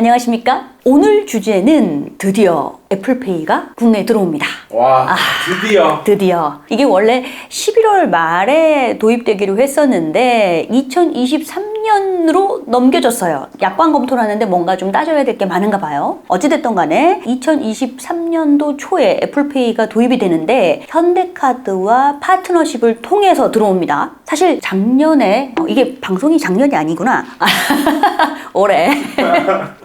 안녕하십니까? 오늘 주제는 드디어 애플페이가 국내에 들어옵니다. 와, 드디어. 이게 원래 11월 말에 도입되기로 했었는데 2023년으로 넘겨졌어요. 약관 검토를 하는데 뭔가 좀 따져야 될 게 많은가 봐요. 어찌됐든 간에 2023년도 초에 애플페이가 도입이 되는데 현대카드와 파트너십을 통해서 들어옵니다. 사실 작년에 이게 방송이 작년이 아니구나. 올해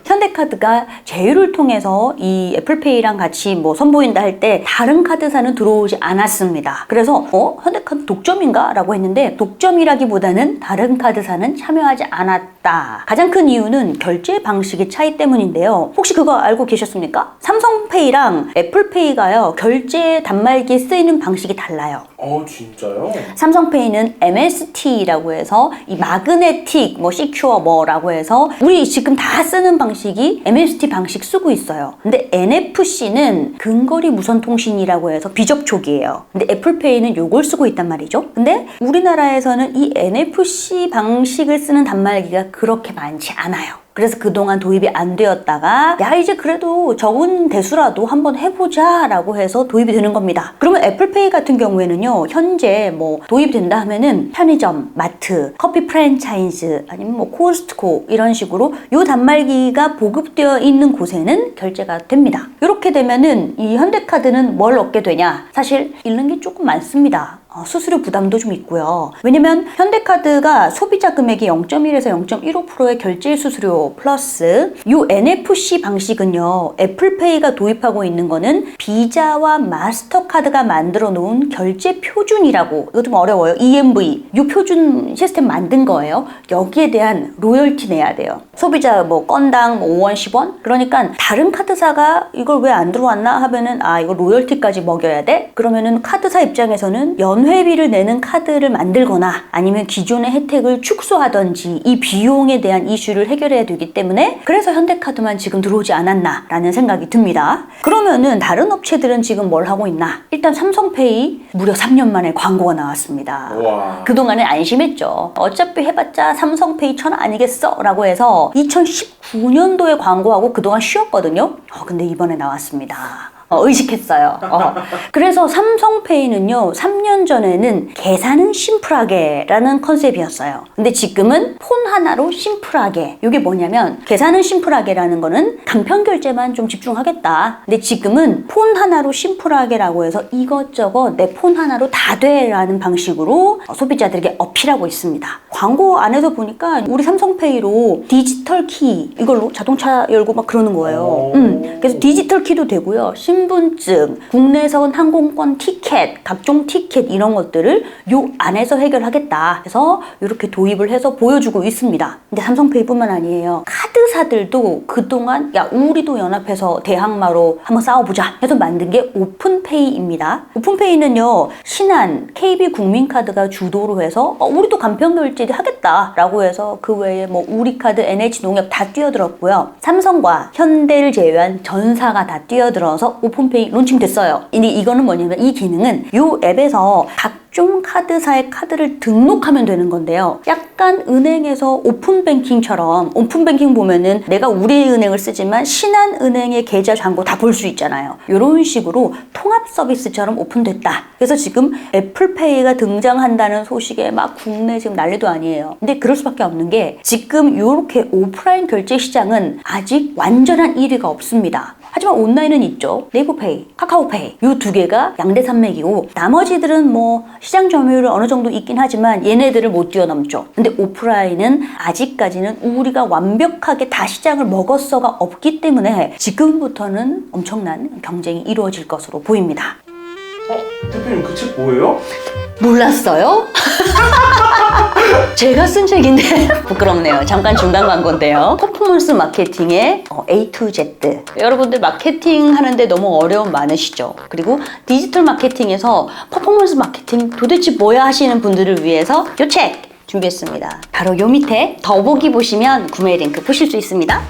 현대카드가 제휴를 통해서 이 애플페이랑 같이 뭐 선보인다 할 때 다른 카드사는 들어오지 않았습니다. 그래서 현대카드 독점인가? 라고 했는데 독점이라기보다는 다른 카드사는 참여하지 않았다. 가장 큰 이유는 결제 방식의 차이 때문인데요. 혹시 그거 알고 계셨습니까? 삼성페이랑 애플페이가요, 결제 단말기에 쓰이는 방식이 달라요. 진짜요? 삼성페이는 MST라고 해서 이 마그네틱, 시큐어 뭐라고 해서 우리 지금 다 쓰는 방식이 MST 방식 쓰고 있어요. 근데 NFC는 근거리 무선 통신이라고 해서 비접촉이에요. 근데 애플페이는 요걸 쓰고 있단 말이죠. 근데 우리나라에서는 이 NFC 방식을 쓰는 단말기가 그렇게 많지 않아요. 그래서 그동안 도입이 안 되었다가 이제 그래도 적은 대수라도 한번 해보자 라고 해서 도입이 되는 겁니다. 그러면 애플페이 같은 경우에는요, 현재 도입된다 하면은 편의점, 마트, 커피 프랜차이즈 아니면 코스트코 이런 식으로 요 단말기가 보급되어 있는 곳에는 결제가 됩니다. 이렇게 되면은 이 현대카드는 뭘 얻게 되냐? 사실 잃는 게 조금 많습니다. 수수료 부담도 좀 있고요. 왜냐면 현대카드가 소비자 금액이 0.1에서 0.15%의 결제 수수료 플러스 이 NFC 방식은요, 애플페이가 도입하고 있는 거는 비자와 마스터카드가 만들어 놓은 결제 표준이라고, 이거 좀 어려워요. EMV 이 표준 시스템 만든 거예요. 여기에 대한 로열티 내야 돼요. 소비자 건당 5원 10원? 그러니까 다른 카드사가 이걸 왜 안 들어왔나 하면은 이거 로열티까지 먹여야 돼? 그러면은 카드사 입장에서는 연회비를 내는 카드를 만들거나 아니면 기존의 혜택을 축소하던지 이 비용에 대한 이슈를 해결해야 되기 때문에 그래서 현대카드만 지금 들어오지 않았나 라는 생각이 듭니다. 그러면은 다른 업체들은 지금 뭘 하고 있나? 일단 삼성페이 무려 3년 만에 광고가 나왔습니다. 와. 그동안에 안심했죠. 어차피 해봤자 삼성페이 천 아니겠어? 라고 해서 2019년도에 광고하고 그동안 쉬었거든요. 근데 이번에 나왔습니다. 의식했어요. 그래서 삼성페이는요, 3년 전에는 계산은 심플하게 라는 컨셉이었어요. 근데 지금은 폰 하나로 심플하게. 이게 뭐냐면 계산은 심플하게 라는 거는 간편 결제만 좀 집중하겠다. 근데 지금은 폰 하나로 심플하게 라고 해서 이것저것 내 폰 하나로 다 돼 라는 방식으로 소비자들에게 어필하고 있습니다. 광고 안에서 보니까 우리 삼성페이로 디지털 키 이걸로 자동차 열고 막 그러는 거예요. 그래서 디지털 키도 되고요. 신분증, 국내선 항공권 티켓, 각종 티켓 이런 것들을 요 안에서 해결하겠다 해서 이렇게 도입을 해서 보여주고 있습니다. 근데 삼성페이뿐만 아니에요. 카드사들도 그동안 우리도 연합해서 대항마로 한번 싸워보자 해서 만든 게 오픈페이입니다. 오픈페이는요, 신한, KB국민카드가 주도로 해서 우리도 간편결제 하겠다라고 해서 그 외에 우리카드, NH농협 다 뛰어들었고요. 삼성과 현대를 제외한 전사가 다 뛰어들어서 오픈페이 론칭됐어요. 근데 이거는 뭐냐면 이 기능은 이 앱에서 각종 카드사의 카드를 등록하면 되는 건데요. 약간 은행에서 오픈뱅킹처럼, 오픈뱅킹 보면은 내가 우리은행을 쓰지만 신한은행의 계좌 잔고 다 볼 수 있잖아요. 이런 식으로 통합 서비스처럼 오픈됐다. 그래서 지금 애플페이가 등장한다는 소식에 막 국내 지금 난리도 아니에요. 근데 그럴 수밖에 없는 게 지금 이렇게 오프라인 결제 시장은 아직 완전한 1위가 없습니다. 하지만 온라인은 있죠. 네이버페이, 카카오페이 이 두 개가 양대 산맥이고 나머지들은 시장 점유율은 어느 정도 있긴 하지만 얘네들을 못 뛰어넘죠. 근데 오프라인은 아직까지는 우리가 완벽하게 다 시장을 먹었어가 없기 때문에 지금부터는 엄청난 경쟁이 이루어질 것으로 보입니다. 대표님 그 책 뭐예요? 몰랐어요? 제가 쓴 책인데 부끄럽네요. 잠깐 중간 광고인데요. 퍼포먼스 마케팅의 A to Z. 여러분들 마케팅 하는데 너무 어려움 많으시죠? 그리고 디지털 마케팅에서 퍼포먼스 마케팅 도대체 뭐야 하시는 분들을 위해서 이 책 준비했습니다. 바로 요 밑에 더보기 보시면 구매 링크 보실 수 있습니다.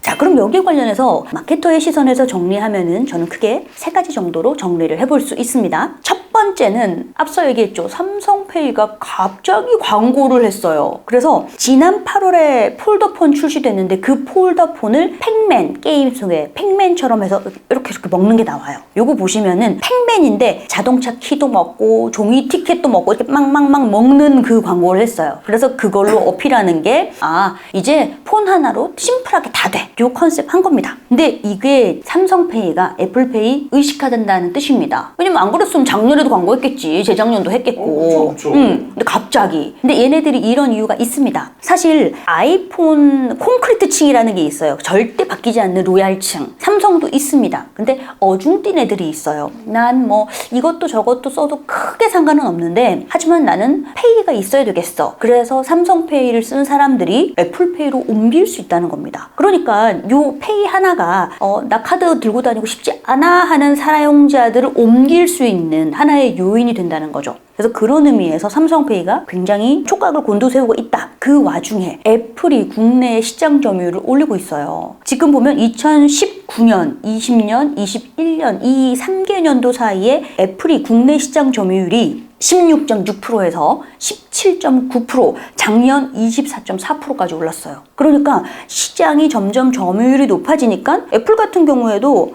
자, 그럼 여기에 관련해서 마케터의 시선에서 정리하면은 저는 크게 3가지 정도로 정리를 해볼 수 있습니다. 첫 번째는 앞서 얘기했죠. 삼성페이가 갑자기 광고를 했어요. 그래서 지난 8월에 폴더폰 출시됐는데 그 폴더폰을 팩맨 게임 속에 팩맨처럼 해서 이렇게 먹는 게 나와요. 요거 보시면은 팩맨인데 자동차 키도 먹고 종이 티켓도 먹고 이렇게 막막막 먹는 그 광고를 했어요. 그래서 그걸로 어필하는 게 이제 폰 하나로 심플하게 다 돼. 요 컨셉 한 겁니다. 근데 이게 삼성페이가 애플페이 의식화된다는 뜻입니다. 왜냐면 안 그랬으면 작년에도 광고했겠지. 재작년도 했겠고. 그쵸. 근데 갑자기. 근데 얘네들이 이런 이유가 있습니다. 사실 아이폰 콘크리트 층이라는 게 있어요. 절대 바뀌지 않는 로얄층. 삼성도 있습니다. 근데 어중뛴 애들이 있어요. 난 뭐 이것도 저것도 써도 크게 상관은 없는데 하지만 나는 페이가 있어야 되겠어. 그래서 삼성페이를 쓴 사람들이 애플페이로 옮길 수 있다는 겁니다. 그러니까 요 페이 하나가 나 카드 들고 다니고 싶지 않아 하는 사용자들을 옮길 수 있는 하나의 요인이 된다는 거죠. 그래서 그런 의미에서 삼성페이가 굉장히 촉각을 곤두세우고 있다. 그 와중에 애플이 국내 시장 점유율을 올리고 있어요. 지금 보면 2019년, 20년, 21년 이 3개년도 사이에 애플이 국내 시장 점유율이 16.6%에서 17.9%, 작년 24.4%까지 올랐어요. 그러니까 시장이 점점 점유율이 높아지니까 애플 같은 경우에도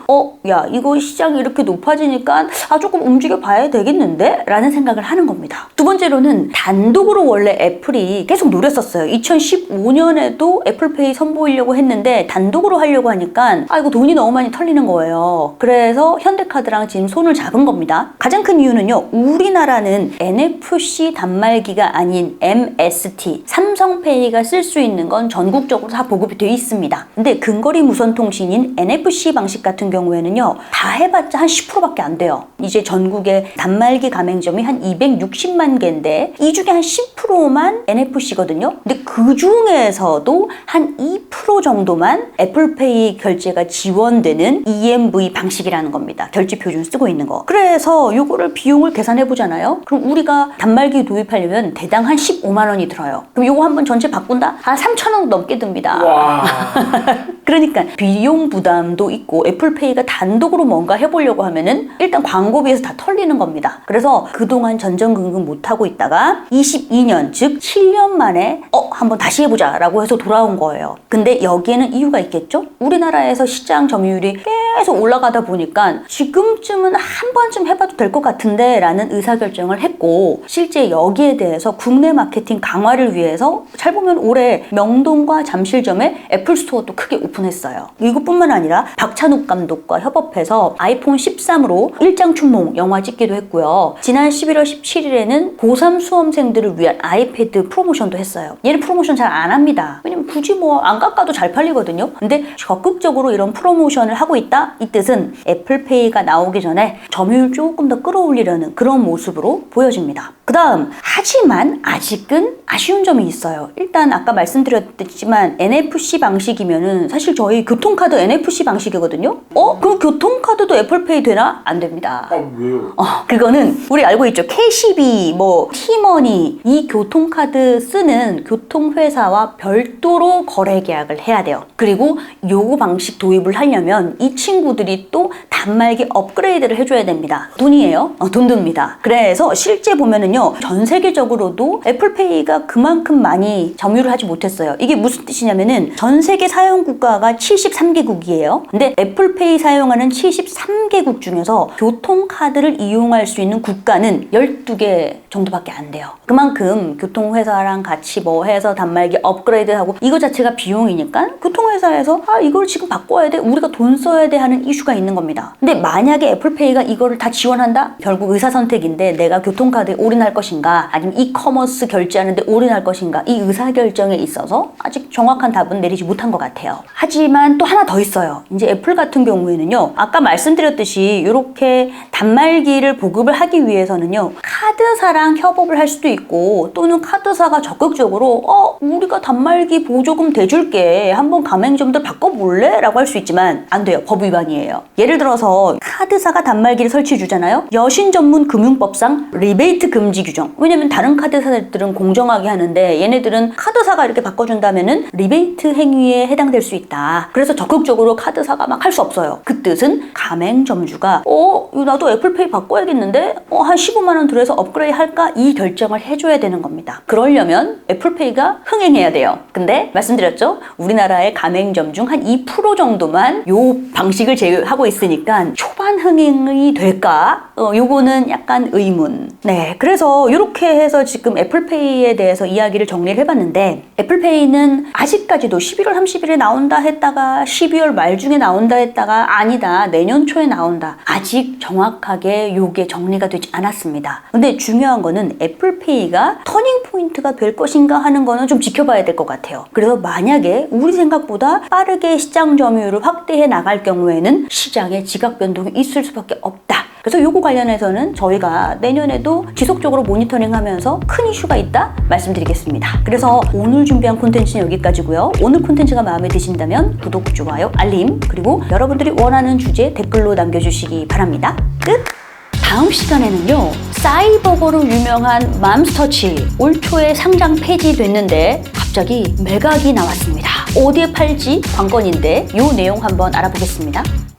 야 이거 시장이 이렇게 높아지니까 조금 움직여 봐야 되겠는데? 라는 생각을 하는 겁니다. 두 번째로는 단독으로 원래 애플이 계속 노렸었어요. 2015년에도 애플페이 선보이려고 했는데 단독으로 하려고 하니까 이거 돈이 너무 많이 털리는 거예요. 그래서 현대카드랑 지금 손을 잡은 겁니다. 가장 큰 이유는요. 우리나라는 NFC 단말기가 아닌 MST, 삼성페이가 쓸 수 있는 건 전국적으로 다 보급이 되어 있습니다. 근데 근거리 무선 통신인 NFC 방식 같은 경우에는요, 다 해봤자 한 10%밖에 안 돼요. 이제 전국에 단말기 가맹점이 한 260만 개인데 이 중에 한 10%만 NFC거든요. 근데 그 중에서도 한 2% 정도만 애플페이 결제가 지원되는 EMV 방식이라는 겁니다. 결제 표준 쓰고 있는 거. 그래서 요거를 비용을 계산해 보잖아요. 그럼 우리가 단말기 도입하려면 대당 한 15만 원이 들어요. 그럼 요거 한번 전체 바꾼다? 한 3천 원 넘게 듭니다. 와. 그러니까 비용 부담도 있고 애플페이가 단독으로 뭔가 해보려고 하면은 일단 광고비에서 다 털리는 겁니다. 그래서 그동안 전전긍긍 못하고 있다가 22년 즉 7년 만에 한번 다시 해보자 라고 해서 돌아온 거예요. 근데 여기에는 이유가 있겠죠? 우리나라에서 시장 점유율이 계속 올라가다 보니까 지금쯤은 한 번쯤 해봐도 될 것 같은데 라는 의사결정을 했고, 실제 여기에 대해서 국내 마케팅 강화를 위해서 잘 보면 올해 명동과 잠실점에 애플 스토어도 크게 오픈했어요. 이것뿐만 아니라 박찬욱 감독과 협업해서 아이폰 13으로 일장춘몽 영화 찍기도 했고요. 지난 11월 17일에는 고3 수험생들을 위한 아이패드 프로모션도 했어요. 얘는 프로모션 잘 안 합니다. 왜냐면 굳이 안 깎아도 잘 팔리거든요. 근데 적극적으로 이런 프로모션을 하고 있다? 이 뜻은 애플페이가 나오기 전에 점유율 조금 더 끌어올리려는 그런 모습으로 보여집니다. 그 다음, 하지만 아직은 아쉬운 점이 있어요. 일단 아까 말씀드렸지만 NFC 방식이면은 사실 저희 교통카드 NFC 방식이거든요. 그럼 교통카드도 애플페이 되나? 안 됩니다. 왜요? 그거는 우리 알고 있죠. KCB, 티머니 이 교통카드 쓰는 교통회사와 별도로 거래 계약을 해야 돼요. 그리고 요 방식 도입을 하려면 이 친구들이 또 단말기 업그레이드를 해줘야 됩니다. 돈이에요. 돈 듭니다. 그래서 실제 보면은요, 전 세계적으로도 애플페이가 그만큼 많이 점유를 하지 못했어요. 이게 무슨 뜻이냐면은 전 세계 사용 국가가 73개국이에요. 근데 애플페이 사용하는 73개국 중에서 교통카드를 이용할 수 있는 국가는 12개 정도밖에 안 돼요. 그만큼 교통회사랑 같이 해서 단말기 업그레이드하고 이거 자체가 비용이니까 교통회사에서 이걸 지금 바꿔야 돼, 우리가 돈 써야 돼 하는 이슈가 있는 겁니다. 근데 만약에 애플페이가 이거를 다 지원한다? 결국 의사선택인데 내가 교통카드에 올인할 것인가 아니면 이커머스 결제하는데 올인할 것인가, 이 의사결정에 있어서 아직 정확한 답은 내리지 못한 것 같아요. 하지만 또 하나 더 있어요. 이제 애플 같은 경우에는요, 아까 말씀드렸듯이 이렇게 단말기를 보급을 하기 위해서는요, 카드사랑 협업을 할 수도 있고 또는 카드사가 적극적으로 우리가 단말기 보조금 대줄게, 한번 가맹점들 바꿔볼래? 라고 할 수 있지만 안 돼요. 법 위반이에요. 예를 들어서 카드사가 단말기를 설치해 주잖아요. 여신 전문 금융법상 리베이트 금지 규정. 왜냐면 다른 카드사들은 공정하게 하는데 얘네들은 카드사가 이렇게 바꿔준다면은 리베이트 행위에 해당될 수 있다. 있다. 그래서 적극적으로 카드사가 막 할 수 없어요. 그 뜻은 가맹점주가 이거 나도 애플페이 바꿔야겠는데 한 15만 원 들여서 업그레이드 할까? 이 결정을 해줘야 되는 겁니다. 그러려면 애플페이가 흥행해야 돼요. 근데 말씀드렸죠? 우리나라의 가맹점 중 한 2% 정도만 요 방식을 제휴하고 있으니까 초반 흥행이 될까? 요거는 약간 의문. 네, 그래서 이렇게 해서 지금 애플페이에 대해서 이야기를 정리를 해봤는데, 애플페이는 아직까지도 11월 30일에 나온다 했다가 12월 말중에 나온다 했다가 아니다, 내년 초에 나온다, 아직 정확하게 요게 정리가 되지 않았습니다. 근데 중요한 거는 애플페이가 터닝 포인트가 될 것인가 하는 거는 좀 지켜봐야 될 것 같아요. 그래서 만약에 우리 생각보다 빠르게 시장 점유율을 확대해 나갈 경우에는 시장에 지각 변동이 있을 수밖에 없다. 그래서 요거 관련해서는 저희가 내년에도 지속적으로 모니터링하면서 큰 이슈가 있다 말씀드리겠습니다. 그래서 오늘 준비한 콘텐츠는 여기까지고요. 오늘 콘텐츠가 마음에 드신다면 구독, 좋아요, 알림, 그리고 여러분들이 원하는 주제 댓글로 남겨주시기 바랍니다. 끝! 다음 시간에는요, 사이버거로 유명한 맘스터치 올 초에 상장 폐지됐는데 갑자기 매각이 나왔습니다. 어디에 팔지 관건인데 요 내용 한번 알아보겠습니다.